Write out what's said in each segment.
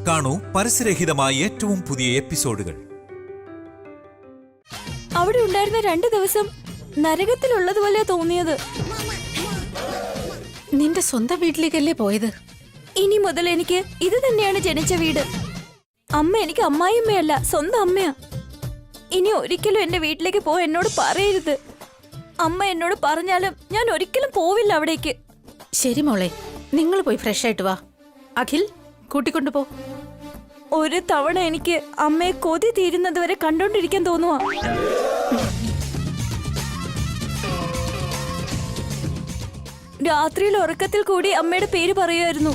കാണൂ പരസ്യരഹിതമായ ഏറ്റവും പുതിയ എപ്പിസോഡുകൾ. അവിടെ ഉണ്ടായിരുന്ന 2 ദിവസം നരകത്തിലുള്ളതുപോലെ തോന്നിയത്. നിന്റെ സ്വന്തം വീട്ടിലേക്കല്ലേ പോയത്? ഇനി മുതൽ എനിക്ക് ഇത് തന്നെയാണ് ജനിച്ച വീട്. അമ്മ എനിക്ക് അമ്മായിയമ്മയല്ല, സ്വന്തം അമ്മയാ. ഇനി ഒരിക്കലും എന്റെ വീട്ടിലേക്ക് പോ എന്നോട് പറയരുത്. അമ്മ എന്നോട് പറഞ്ഞാലും ഞാൻ ഒരിക്കലും പോവില്ല അവിടേക്ക്. ശരി മോളെ, നിങ്ങൾ പോയി ഫ്രഷ് ആയിട്ട് വാ. അഖിൽ, കൂട്ടിക്കൊണ്ടുപോ. ഒരു തവണ എനിക്ക് അമ്മയെ കൊതി തീരുന്നത് വരെ കണ്ടോണ്ടിരിക്കാൻ തോന്നുവാ. രാത്രിയിൽ ഉറക്കത്തിൽ കൂടി അമ്മയുടെ പേര് പറയുമായിരുന്നു.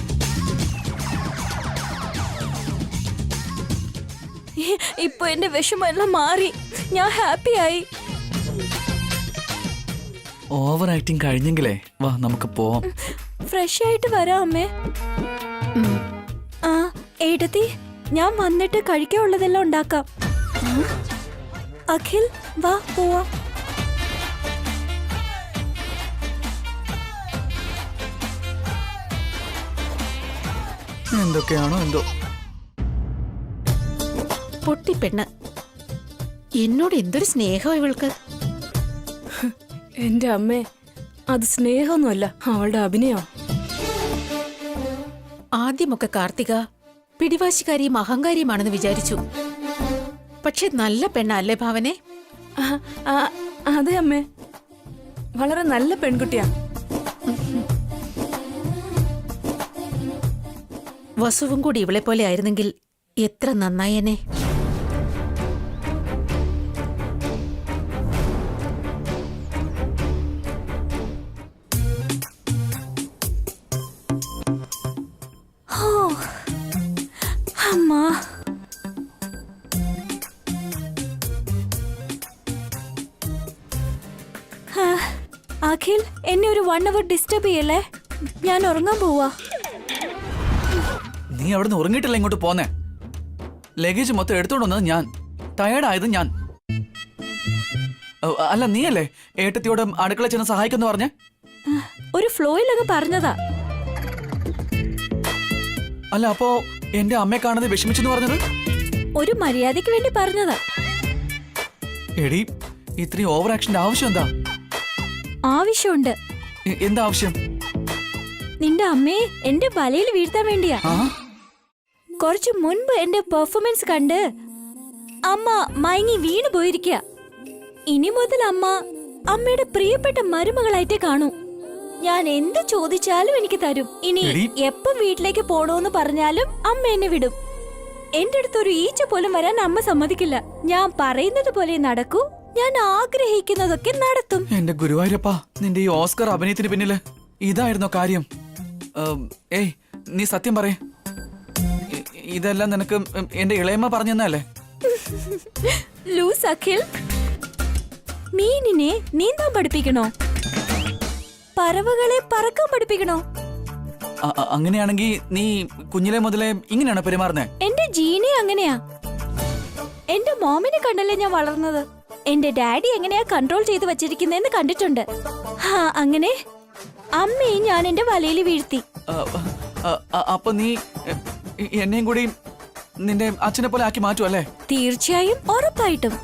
ഇപ്പൊ എന്റെ വിഷമെല്ലാം മാറി, ഞാൻ ഹാപ്പിയായി. ഓവർ ആക്ടിങ് കഴിഞ്ഞെങ്കിലേ വാ നമുക്ക് പോവാം. ഫ്രഷ് ആയിട്ട് വരാം അമ്മേ. ആ ഏട്ടത്തി, ഞാൻ വന്നിട്ട് കഴിക്കാനുള്ളതെല്ലാം ഉണ്ടാക്കാം. അഖിൽ വാ പോവാ. എന്തൊക്കെയാണോ എന്തോ. പൊട്ടിപ്പെണ്ണ്, എന്നോട് എന്തൊരു സ്നേഹം ഇവൾക്ക്. എന്റെ അമ്മേ, അത് സ്നേഹമൊന്നുമല്ല, അവളുടെ അഭിനയം. ആദ്യമൊക്കെ കാർത്തിക പിടിവാശിക്കാരിയും അഹങ്കാരിയുമാണെന്ന് വിചാരിച്ചു. പക്ഷെ നല്ല പെണ്ണല്ലേ ഭാവനെ? അതെ അമ്മേ, വളരെ നല്ല പെൺകുട്ടിയാ. വസുവും കൂടി ഇവളെ പോലെ ആയിരുന്നെങ്കിൽ എത്ര നന്നായേനെ. അമ്മ, അഖിൽ എന്നെ ഒരു 1 hour ഡിസ്റ്റർബ് ചെയ്യല്ലേ, ഞാൻ ഉറങ്ങാൻ പോവാ. നീ അവിടുന്ന് ഉറങ്ങിയിട്ടില്ല ഇങ്ങോട്ട് പോന്നേ. ലഗേജ് മൊത്തം എടുത്തോണ്ട് വന്നത് ഞാൻ, ടയേർഡായത് ഞാൻ. അല്ല, നീയല്ലേ ഏട്ടത്തിയോട് അടുക്കള ചെന്ന് സഹായിക്കുന്നു പറഞ്ഞേ? ഒരു ഫ്ലോയിൽ അങ്ങ് പറഞ്ഞതാ. അല്ല, അപ്പോ എന്റെ അമ്മയെ കാണുന്നത് വിഷമിച്ചെന്ന് പറഞ്ഞത്? ഒരു മര്യാദയ്ക്ക് വേണ്ടി പറഞ്ഞതാ. എടി, ഇത്രയും ഓവർ ആക്ഷന്റെ ആവശ്യം എന്താ? ആവശ്യമുണ്ട്. എന്താ ആവശ്യം? നിന്റെ അമ്മയെ എന്റെ വലയിൽ വീഴ്ത്താൻ വേണ്ടിയാ. ആ, കുറച്ചു മുൻപ് എന്റെ പെർഫോമൻസ് കണ്ട് അമ്മ മയങ്ങി വീണു പോയിരിക്കുക. ഇനി മുതൽ അമ്മ അമ്മയുടെ പ്രിയപ്പെട്ട മരുമകളായിട്ടേ കാണൂ. ഞാൻ എന്ത് ചോദിച്ചാലും എനിക്ക് തരും. ഇനി എപ്പം വീട്ടിലേക്ക് പോണോന്ന് പറഞ്ഞാലും അമ്മ എന്നെ വിടും. എന്റെ അടുത്ത് ഒരു ഈച്ച പോലും വരാൻ അമ്മ സമ്മതിക്കില്ല. ഞാൻ പറയുന്നത് പോലെ നടക്കൂ, ഞാൻ ആഗ്രഹിക്കുന്നതൊക്കെ നടത്തും. എന്റെ ഗുരുവായൂരപ്പ, നിന്റെ ഈ ഓസ്കർ അഭിനയത്തിന് പിന്നില് ഇതായിരുന്നോ കാര്യം? ഏയ്, നീ സത്യം പറയേ, ഇതെല്ലാം നിനക്ക് എന്റെ ഇളയമ്മ പറഞ്ഞല്ലേ? ലൂസ് അഖിൽ, മീനിനെ നീന്താൻ പഠിപ്പിക്കണോ? പറവകളെ പറക്കാൻ പഠിപ്പിക്കണോ? അങ്ങനെയാണെങ്കിൽ നീ കുഞ്ഞിലെ മുതലേ ഇങ്ങനെയാണോ പെരുമാറുന്നേ? എന്റെ ജീനെ അങ്ങനെയാ. എന്റെ മോമിനെ കണ്ടല്ലേ ഞാൻ വളർന്നത്. എന്റെ ഡാഡി എങ്ങനെയാ കൺട്രോൾ ചെയ്ത് വച്ചിരിക്കുന്നതെന്ന് കണ്ടിട്ടുണ്ട്. അങ്ങനെ അമ്മയെ ഞാൻ എന്റെ വലയിൽ വീഴ്ത്തി. അപ്പൊ നീ എന്നെയും കൂടി നിന്റെ അച്ഛനെ പോലെ ആക്കി മാറ്റും അല്ലേ? തീർച്ചയായും, ഉറപ്പായിട്ടും.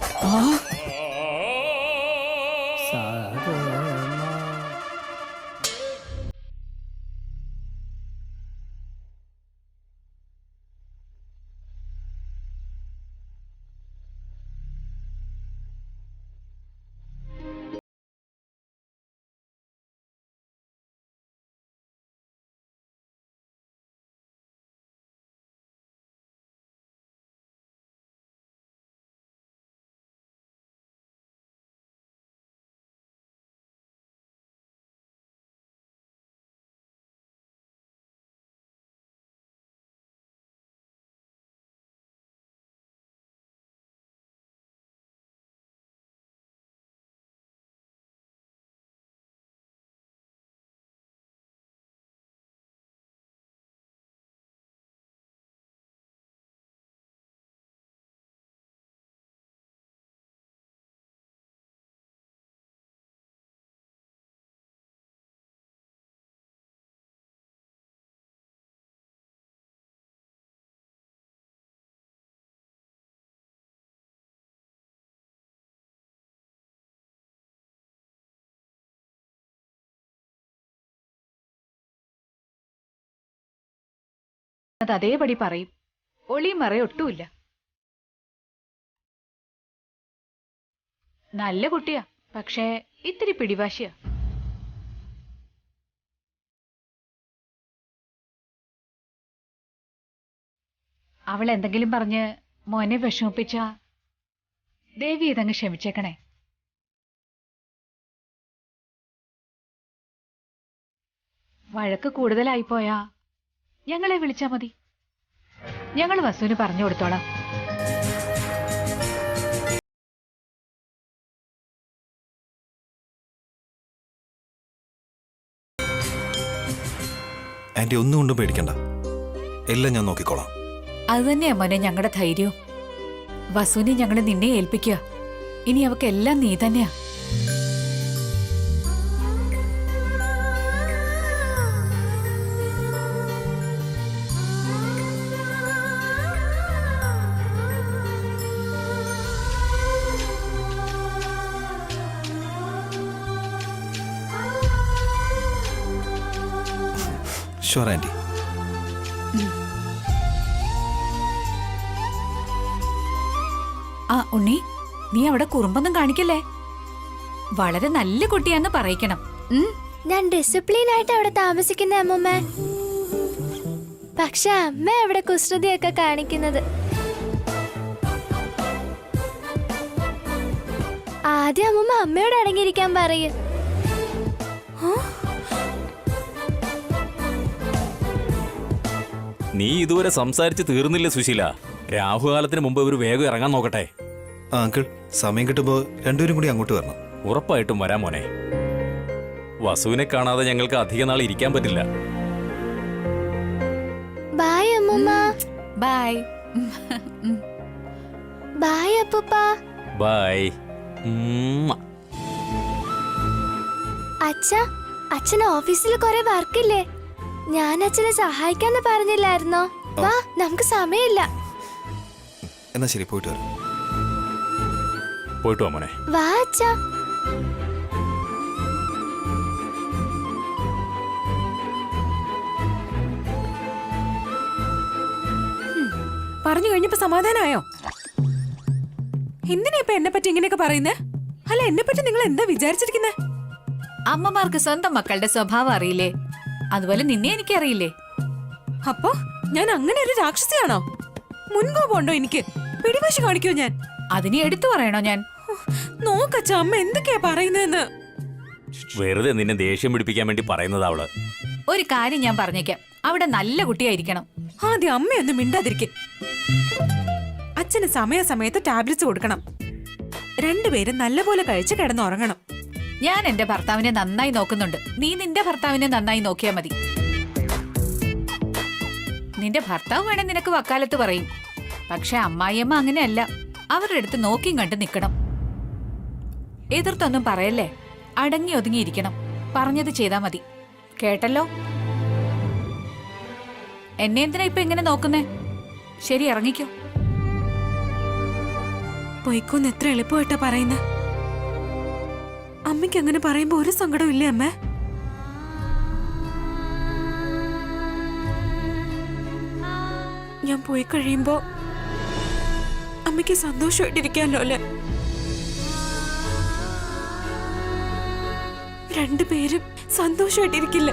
അത് അതേപടി പറയും. ഒളിയും മറയും ഒട്ടുമില്ല. നല്ല കുട്ടിയാ, പക്ഷേ ഇത്തിരി പിടിവാശിയാ. അവൾ എന്തെങ്കിലും പറഞ്ഞ് മോനെ വിഷമിപ്പിച്ചാ ദേവി ഇതങ്ങ് ക്ഷമിച്ചേക്കണേ. വഴക്ക് കൂടുതലായിപ്പോയാ ഞങ്ങളെ വിളിച്ചാ മതി. ഞങ്ങൾ വസുവിന് പറഞ്ഞു കൊടുത്തോളാം. ആന്റി ഒന്നും കൊണ്ടും പേടിക്കണ്ട, എല്ലാം ഞാൻ നോക്കിക്കോളാം. അത് തന്നെയാ മോനെ ഞങ്ങളുടെ ധൈര്യവും. വസുവിനെ ഞങ്ങൾ നിന്നെ ഏൽപ്പിക്കുക. ഇനി അവക്ക് എല്ലാം നീ തന്നെയാ. Sure aunty. ആ ഉണ്ണി, നീ അവിടെ കുറുമ്പൊന്നും കാണിക്കല്ലേ. വളരെ നല്ല കുട്ടിയാന്ന് പറയിക്കണം. ഞാൻ ഡിസിപ്ലിൻ ആയിട്ട് അവിടെ താമസിക്കുന്ന അമ്മൂമ്മ. പക്ഷെ അമ്മ അവിടെ കുസൃതിയൊക്കെ കാണിക്കുന്നത്. ആദ്യം അമ്മൂമ്മ അമ്മയോട് അടങ്ങിയിരിക്കാൻ പറയും. നീ ഇതുവരെ സംസാരിച്ച് തീർന്നില്ല സുശീല. രാഹുകാലത്തിന് മുമ്പ് ഒരു വേഗം ഇറങ്ങാൻ നോക്കട്ടെ. ആ അങ്കിൾ, സമയം കിട്ടുമ്പോ രണ്ടുപേരും കൂടി അങ്ങോട്ട് വരണം. ഉറപ്പായിട്ടും വരാം മോനെ. വസുവിനെ കാണാതെ ഞങ്ങൾക്ക് അധിക നാൾ ഇരിക്കാൻ പറ്റില്ല. ബൈ അമ്മൂമ്മ. ബൈ. ബൈ അപ്പൂപ്പ. ബൈ. അച്ഛന് ഓഫീസിൽ കുറെ വർക്കില്ലേ? ഞാൻ അച്ഛനെ സഹായിക്കാന്ന് പറഞ്ഞില്ലായിരുന്നോ? വാ, നമുക്ക് സമയമില്ല. എന്നാ ശരി, പോയിട്ട് വരാം. പോയിട്ട് വാ മോനെ. വാ അച്ഛാ. പറഞ്ഞു കഴിഞ്ഞപ്പോ സമാധാനമായോ? എന്തിനാ ഇപ്പൊ എന്നെ പറ്റി ഇങ്ങനെയൊക്കെ പറയുന്നേ? അല്ല, എന്നെ പറ്റി നിങ്ങൾ എന്താ വിചാരിച്ചിരിക്കുന്നേ? അമ്മമാർക്ക് സ്വന്തം മക്കളുടെ സ്വഭാവം അറിയില്ലേ? അതുപോലെ നിന്നെ എനിക്കറിയില്ലേ. അപ്പൊ ഞാൻ അങ്ങനെ ഒരു രാക്ഷസിയാണോ? മുൻകോപമുണ്ടോ എനിക്ക്? പിടിവാശി കാണിക്കോ ഞാൻ? അതിനെ എടുത്തു പറയണോ ഞാൻ? നോക്കച്ച, അമ്മ എന്തൊക്കെയാ പറയുന്നതെന്ന്. വെറുതെ നിന്നെ ദേഷ്യം പിടിപ്പിക്കാൻ വേണ്ടി പറയുന്നതാ അവള്. ഒരു കാര്യം ഞാൻ പറഞ്ഞേക്കാം, അവിടെ നല്ല കുട്ടിയായിരിക്കണം. ആദ്യം അമ്മയൊന്നും മിണ്ടാതിരിക്കും. അച്ഛന് സമയാസമയത്ത് ടാബ്ലറ്റ്സ് കൊടുക്കണം. രണ്ടുപേരും നല്ലപോലെ കഴിച്ച് കിടന്നുറങ്ങണം. ഞാൻ എന്റെ ഭർത്താവിനെ നന്നായി നോക്കുന്നുണ്ട്. നീ നിന്റെ ഭർത്താവിനെ നന്നായി നോക്കിയാ മതി. നിന്റെ ഭർത്താവ് വേണേ നിനക്ക് വക്കാലത്ത് പറയും. പക്ഷെ അമ്മായിയമ്മ അങ്ങനെയല്ല. അവരുടെ അടുത്ത് നോക്കിയും കണ്ട് നിൽക്കണം. എതിർത്തൊന്നും പറയല്ലേ. അടങ്ങി ഒതുങ്ങിയിരിക്കണം. പറഞ്ഞത് ചെയ്താ മതി. കേട്ടല്ലോ? എന്നെ എന്തിനാ ഇപ്പൊ ഇങ്ങനെ നോക്കുന്നേ? ശരി, ഇറങ്ങിക്കോ. പൊയ്ക്കോന്ന് എത്ര എളുപ്പമായിട്ടാ പറയുന്നേ. അമ്മയ്ക്ക് അങ്ങനെ പറയുമ്പോ ഒരു സങ്കടം ഇല്ലേ അമ്മ? ഞാൻ പോയി കഴിയുമ്പോ അമ്മയ്ക്ക് സന്തോഷമായിട്ടിരിക്കാമല്ലോ അല്ലേ? രണ്ടുപേരും സന്തോഷമായിട്ടിരിക്കില്ല.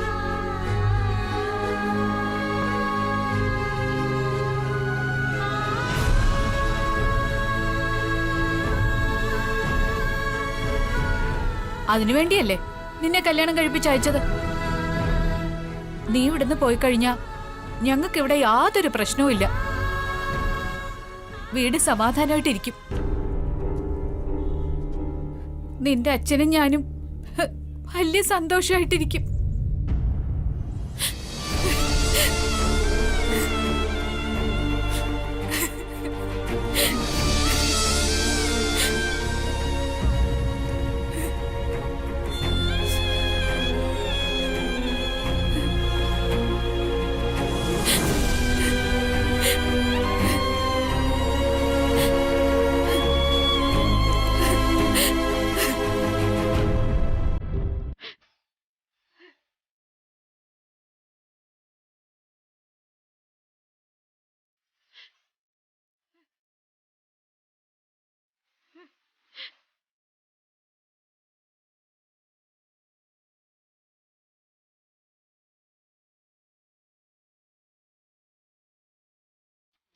അതിനുവേണ്ടിയല്ലേ നിന്നെ കല്യാണം കഴിപ്പിച്ചയച്ചത്. നീ ഇവിടുന്ന് പോയി കഴിഞ്ഞാ ഞങ്ങൾക്കിവിടെ യാതൊരു പ്രശ്നവും ഇല്ല. വീട് സമാധാനമായിട്ടിരിക്കും. നിന്റെ അച്ഛനും ഞാനും വലിയ സന്തോഷമായിട്ടിരിക്കും.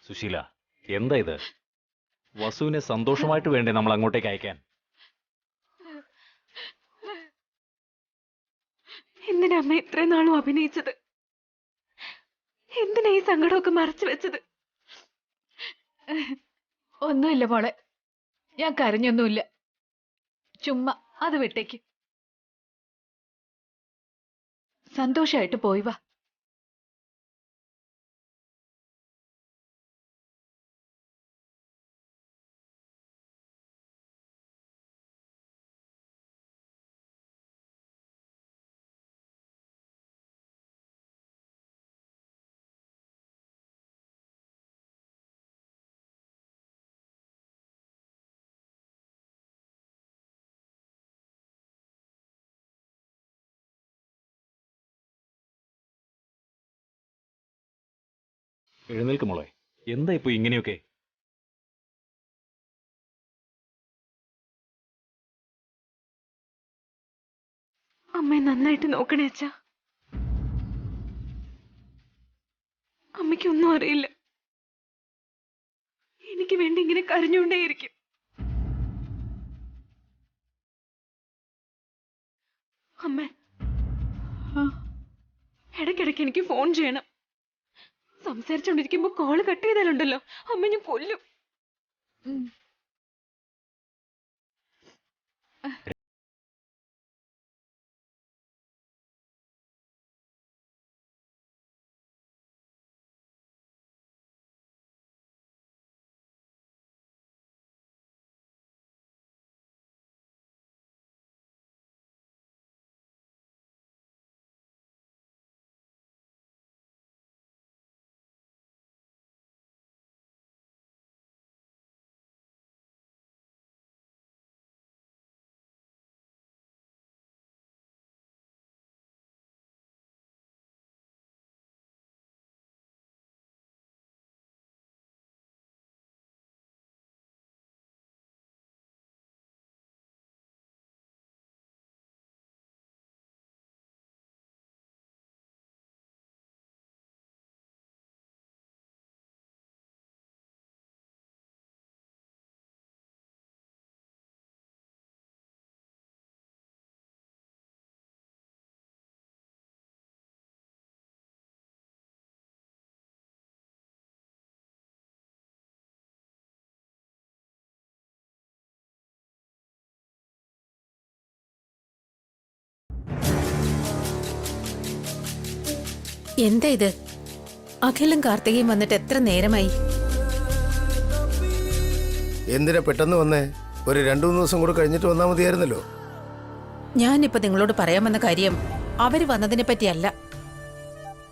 സുശീല, എന്താ ഇത്? വസുവിനെ സന്തോഷമായിട്ട് വേണ്ടേ നമ്മൾ അങ്ങോട്ടേക്ക് അയക്കാൻ? എന്തിനാ അമ്മ ഇത്രയും നാളും അഭിനയിച്ചത്? എന്തിനാ ഈ സങ്കടമൊക്കെ മറച്ചു വെച്ചത്? ഒന്നുമില്ല മോളെ, ഞാൻ കരഞ്ഞൊന്നുമില്ല. ചുമ്മാ അത് വിട്ടേക്ക്. സന്തോഷായിട്ട് പോയി വാ. എഴുന്നേൽക്ക് മോളെ, എന്താ ഇപ്പൊ ഇങ്ങനെയൊക്കെ? അമ്മയെ നന്നായിട്ട് നോക്കണേ അച്ഛാ. അമ്മയ്ക്കൊന്നും അറിയില്ല. എനിക്ക് വേണ്ടി ഇങ്ങനെ കരഞ്ഞുകൊണ്ടേയിരിക്കും. അമ്മ, ഇടയ്ക്കിടയ്ക്ക് എനിക്ക് ഫോൺ ചെയ്യണം. സംസാരിച്ചോണ്ടിരിക്കുമ്പോ കോള് കട്ട് ചെയ്താലുണ്ടല്ലോ അമ്മ ഞാൻ കൊല്ലും. എന്താ ഇത്? അഖിലും കാർത്തികയും വന്നിട്ട് എത്ര നേരമായി? എന്തിനാ പെട്ടെന്ന് വന്നേ? ഒരു 2-3 ദിവസം കൂടെ കഴിഞ്ഞിട്ട് വന്നാൽ മതിയായിരുന്നല്ലോ. ഞാനിപ്പോ നിങ്ങളോട് പറയാൻ വന്ന കാര്യം അവര് വന്നതിനെ പറ്റിയല്ല,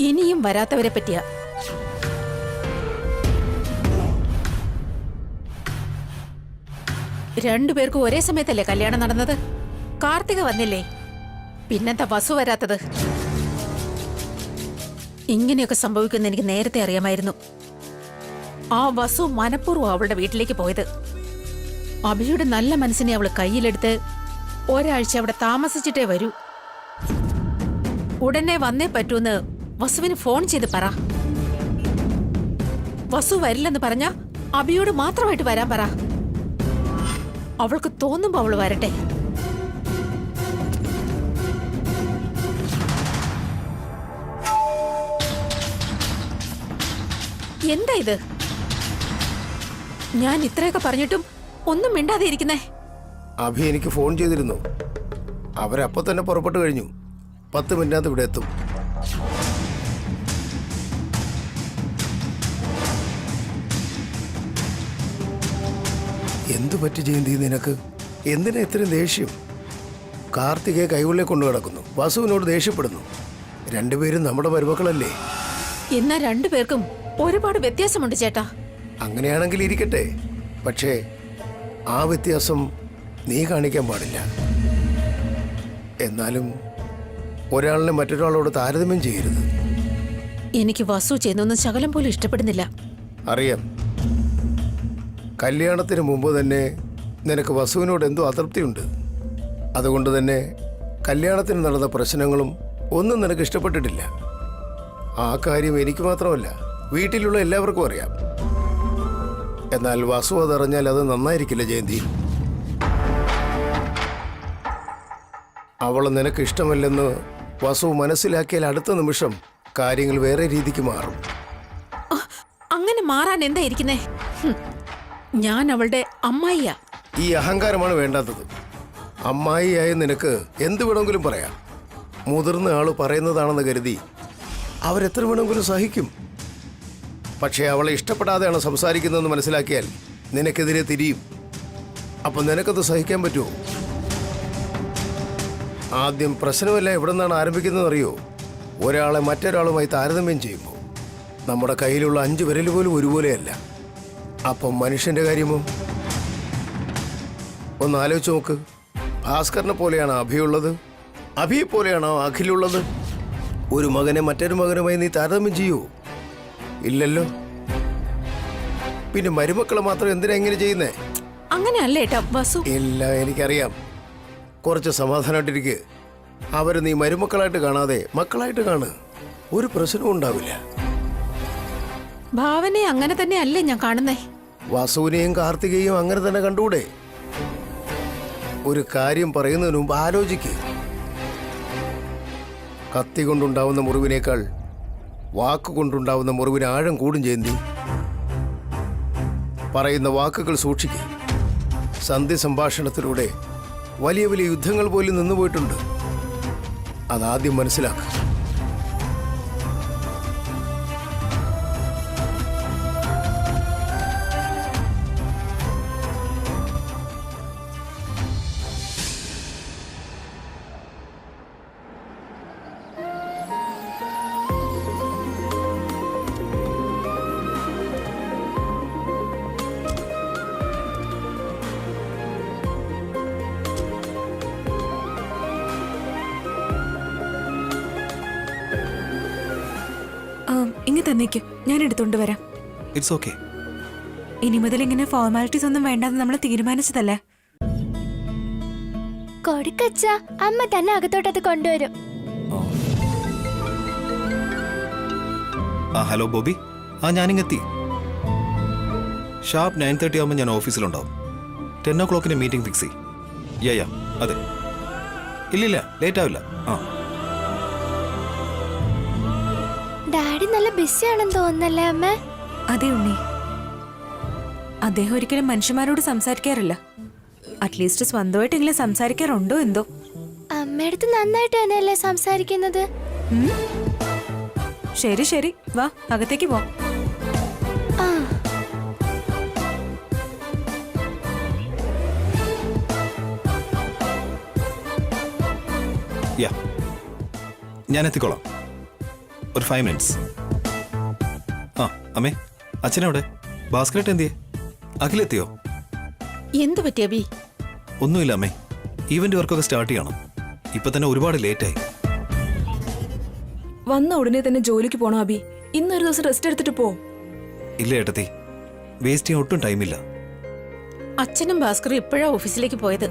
ഇനിയും വരാത്തവരെ പറ്റിയാ. രണ്ടുപേർക്കും ഒരേ സമയത്തല്ലേ കല്യാണം നടന്നത്? കാർത്തിക വന്നില്ലേ, പിന്നെന്താ വസു വരാത്തത്? ഇങ്ങനെയൊക്കെ സംഭവിക്കുന്ന എനിക്ക് നേരത്തെ അറിയാമായിരുന്നു. ആ വസു മനഃപൂർവ്വം അവളുടെ വീട്ടിലേക്ക് പോയത്. അഭിയുടെ നല്ല മനസ്സിനെ അവള് കയ്യിലെടുത്ത് ഒരാഴ്ച അവിടെ താമസിച്ചിട്ടേ വരൂ. ഉടനെ വന്നേ പറ്റൂന്ന് വസുവിന് ഫോൺ ചെയ്ത് പറ. വസു വരില്ലെന്ന് പറഞ്ഞ അഭിയോട് മാത്രമായിട്ട് വരാൻ പറ. അവൾക്ക് തോന്നുമ്പോ അവള് വരട്ടെ. എന്താ ഇത്? ഞാൻ ഇത്രയൊക്കെ പറഞ്ഞിട്ടും ഒന്നും മിണ്ടാതെ ഇരിക്കുന്നേ. അഭി എനിക്ക് ഫോൺ ചെയ്തിരുന്നു. അവരപ്പോ തന്നെ പുറപ്പെട്ടു കഴിഞ്ഞു. 10 മിനിറ്റിനകത്ത് ഇവിടെ എത്തും. എന്തു പറ്റി ജയന്തി നിനക്ക്? എന്തിനാ ഇത്രയും ദേഷ്യം? കാർത്തികയെ കൈകൊള്ളെ കൊണ്ടു കിടക്കുന്നു, വസുവിനോട് ദേഷ്യപ്പെടുന്നു. രണ്ടുപേരും നമ്മുടെ മരുമക്കളല്ലേ? എന്നാ രണ്ടുപേർക്കും ഒരുപാട് വ്യത്യാസമുണ്ട് ചേട്ടാ. അങ്ങനെയാണെങ്കിൽ ഇരിക്കട്ടെ, പക്ഷേ ആ വ്യത്യാസം നീ കാണിക്കാൻ പാടില്ല. എന്നാലും ഒരാളിനെ മറ്റൊരാളോട് താരതമ്യം ചെയ്യരുത്. എനിക്ക് വസു ചെയ്യുന്നൊന്നും ശകലം പോലും ഇഷ്ടപ്പെടുന്നില്ല. അറിയാം, കല്യാണത്തിന് മുമ്പ് തന്നെ നിനക്ക് വസുവിനോട് എന്തോ അതൃപ്തിയുണ്ട്. അതുകൊണ്ട് തന്നെ കല്യാണത്തിന് നടന്ന പ്രശ്നങ്ങളും ഒന്നും നിനക്ക് ഇഷ്ടപ്പെട്ടിട്ടില്ല. ആ കാര്യം എനിക്ക് മാത്രമല്ല, വീട്ടിലുള്ള എല്ലാവർക്കും അറിയാം. എന്നാൽ വസു അതറിഞ്ഞാൽ അത് നന്നായിരിക്കില്ല ജയന്തി. അവളെ നിനക്ക് ഇഷ്ടമല്ലെന്ന് വസു മനസ്സിലാക്കിയാൽ അടുത്ത നിമിഷം കാര്യങ്ങൾ വേറെ രീതിക്ക് മാറും. അങ്ങനെ മാറാൻ എന്താ ഇരിക്കുന്നേ? ഞാൻ അവളുടെ അമ്മായിയാ. ഈ അഹങ്കാരമാണ് വേണ്ടാത്തത്. അമ്മായിയായ നിനക്ക് എന്ത് വേണമെങ്കിലും പറയാം. മുതിർന്ന ആള് പറയുന്നതാണെന്ന് കരുതി അവരെത്ര വേണമെങ്കിലും സഹിക്കും. പക്ഷേ അവളെ ഇഷ്ടപ്പെടാതെയാണ് സംസാരിക്കുന്നതെന്ന് മനസ്സിലാക്കിയാൽ നിനക്കെതിരെ തിരിയും. അപ്പം നിനക്കത് സഹിക്കാൻ പറ്റുമോ? ആദ്യം പ്രശ്നമല്ല എവിടെ നിന്നാണ് ആരംഭിക്കുന്നതെന്ന് അറിയോ? ഒരാളെ മറ്റൊരാളുമായി താരതമ്യം ചെയ്യുമ്പോൾ നമ്മുടെ കയ്യിലുള്ള 5 വിരൽ പോലും ഒരുപോലെയല്ല. അപ്പം മനുഷ്യന്റെ കാര്യമോ? ഒന്ന് ആലോചിച്ച് നോക്ക്. ഭാസ്കറിനെ പോലെയാണ് അഭിയുള്ളത്? അഭിയെ പോലെയാണോ അഖിലുള്ളത്? ഒരു മകനെ മറ്റൊരു മകനുമായി നീ താരതമ്യം ചെയ്യൂ? ഇല്ലല്ലോ. പിന്നെ മരുമക്കളെ മാത്രം എന്തിനാ ഇങ്ങനെ ചെയ്യുന്നേ? അങ്ങനെയല്ല ഏട്ടാ വസു. ഇല്ല, എനിക്കറിയാം. കുറച്ച് സമാധാനമായിട്ടിരിക്കുക. അവര് നീ മരുമക്കളായിട്ട് കാണാതെ മക്കളായിട്ട് കാണ്. ഒരു പ്രശ്നവും ഉണ്ടാവില്ല. ഭാവനെ അങ്ങനെ തന്നെ അല്ലേ ഞാൻ കാണുന്നേ? വസുവിനെയും കാർത്തികയും അങ്ങനെ തന്നെ കണ്ടൂടെ? ഒരു കാര്യം പറയുന്നതിന് മുമ്പ് ആലോചിക്ക്. കത്തി കൊണ്ടുണ്ടാവുന്ന മുറിവിനേക്കാൾ വാക്കുകൊണ്ടുണ്ടാവുന്ന മുറിവിന് ആഴം കൂടും ജയന്തി. പറയുന്ന വാക്കുകൾ സൂക്ഷിക്കുക. സന്ധി സംഭാഷണത്തിലൂടെ വലിയ വലിയ യുദ്ധങ്ങൾ പോലും നിന്നുപോയിട്ടുണ്ട്. അതാദ്യം മനസ്സിലാക്കുക. ഇങ്ങ് തന്നേക്ക്, ഞാൻ എടുത്തോണ്ട് വരാം. It's okay. ഇനി മുതൽ ഇങ്ങനെ ഫോർമാലിറ്റീസ് ഒന്നും വേണ്ടെന്ന് നമ്മൾ തീരുമാനിച്ചതല്ലേ? കൊടുക്കച്ച, അമ്മ തന്നെ അകത്തോട്ടത് കൊണ്ടുവരും. ഹലോ ബോബി. ഞാനിങ്ങെത്തി. ഷാർപ്പ് 9:30 ആകുമ്പോൾ ഞാൻ ഓഫീസിലുണ്ടാവും. 10 o'clock മീറ്റിംഗ് ഫിക്സ് ചെയ്യ. അതെ. ഇല്ലില്ല, ലേറ്റ് ആവില്ല. ഡാഡി നല്ല ബിസി ആണെന്ന് തോന്നുന്നല്ലേ അമ്മ? അതെ ഉണ്ണി, അദ്ദേഹം ഒരിക്കലും മനുഷ്യന്മാരോട് സംസാരിക്കാറില്ല. അറ്റ്ലീസ്റ്റ് സ്വന്തമായിട്ടെങ്കിലും സംസാരിക്കാറുണ്ടോ എന്തോ. അമ്മയടുത്ത് നന്നായിട്ട് തന്നെയല്ലേ സംസാരിക്കുന്നത്? ശരി ശരി, വാ അകത്തേക്ക് പോ. ഞാൻ എത്തിക്കോളാം. ഒരു 5 minutes. അമ്മേ, അച്ഛനെവിടെ? ഭാസ്കരേട്ടൻ എന്തിയെ? അഖിലെത്തിയോ? എന്തു പറ്റി അബി? ഒന്നുമില്ല അമ്മേ, ഈവന്റ് വർക്കൊക്കെ സ്റ്റാർട്ട് ചെയ്യണം. ഇപ്പൊ തന്നെ ഒരുപാട് ലേറ്റായി. വന്ന ഉടനെ തന്നെ ജോലിക്ക് പോണോ അബി? ഇന്നൊരു ദിവസം റെസ്റ്റ് എടുത്തിട്ട് പോ. ഇല്ല ഏട്ടത്തി, വേസ്റ്റ് ചെയ്യാൻ ഒട്ടും ടൈമില്ല. അച്ഛനും ഭാസ്കറും ഇപ്പോഴാ ഓഫീസിലേക്ക് പോയത്.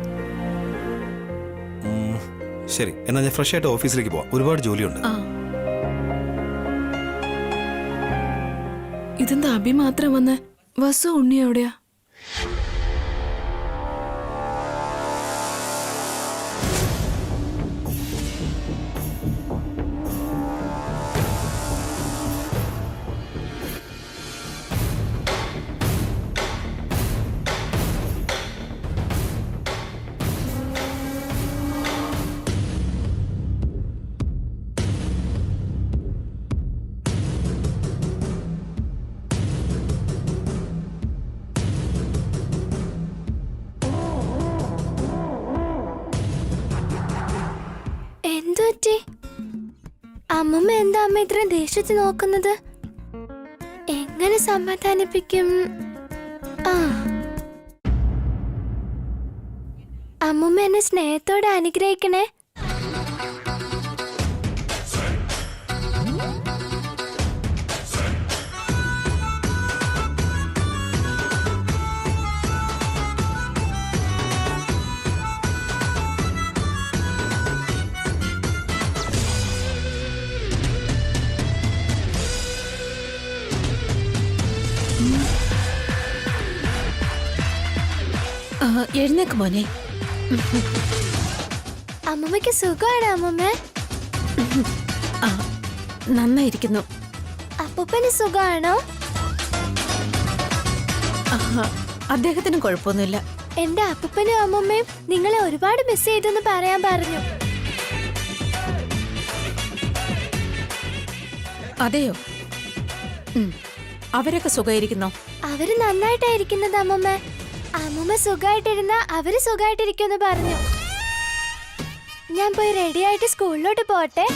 ശരി, എന്നാൽ ഞാൻ ഫ്രഷ് ആയിട്ട് ഓഫീസിലേക്ക് പോവാം. ഒരുപാട് ജോലിയുണ്ട്. ഇതെന്താ അബി മാത്രം വന്ന്? വസു ഉണ്ണി എവിടെയാ? അമ്മമ്മ എന്താ അമ്മ ഇത്രയും ദേഷ്യത്തിൽ നോക്കുന്നത്? എങ്ങനെ സമാധാനിപ്പിക്കും? അമ്മമ്മ എന്നെ സ്നേഹത്തോടെ അനുഗ്രഹിക്കണേ. എഴുന്നേക്ക് മോനെ. അമ്മമ്മയ്ക്ക് സുഖമാണോ അമ്മമ്മ? ആ, നന്നായിരിക്കുന്നു. അപ്പൂപ്പന് സുഖമാണോ? അദ്ദേഹത്തിനും കുഴപ്പമൊന്നുമില്ല. എന്റെ അപ്പൂപ്പനും അമ്മമ്മയും നിങ്ങളെ ഒരുപാട് മിസ് ചെയ്തെന്ന് പറയാൻ പറഞ്ഞു. അതെയോ? അവരൊക്കെ സുഖമായിരിക്കുന്നോ? അവര് നന്നായിട്ടായിരിക്കുന്നത് അമ്മമ്മ. അമ്മമ്മ സുഖമായിട്ടിരുന്ന അവര് സുഖമായിട്ടിരിക്കുമെന്ന് പറഞ്ഞു. ഞാൻ പോയി റെഡിയായിട്ട് സ്കൂളിലോട്ട് പോട്ടെ.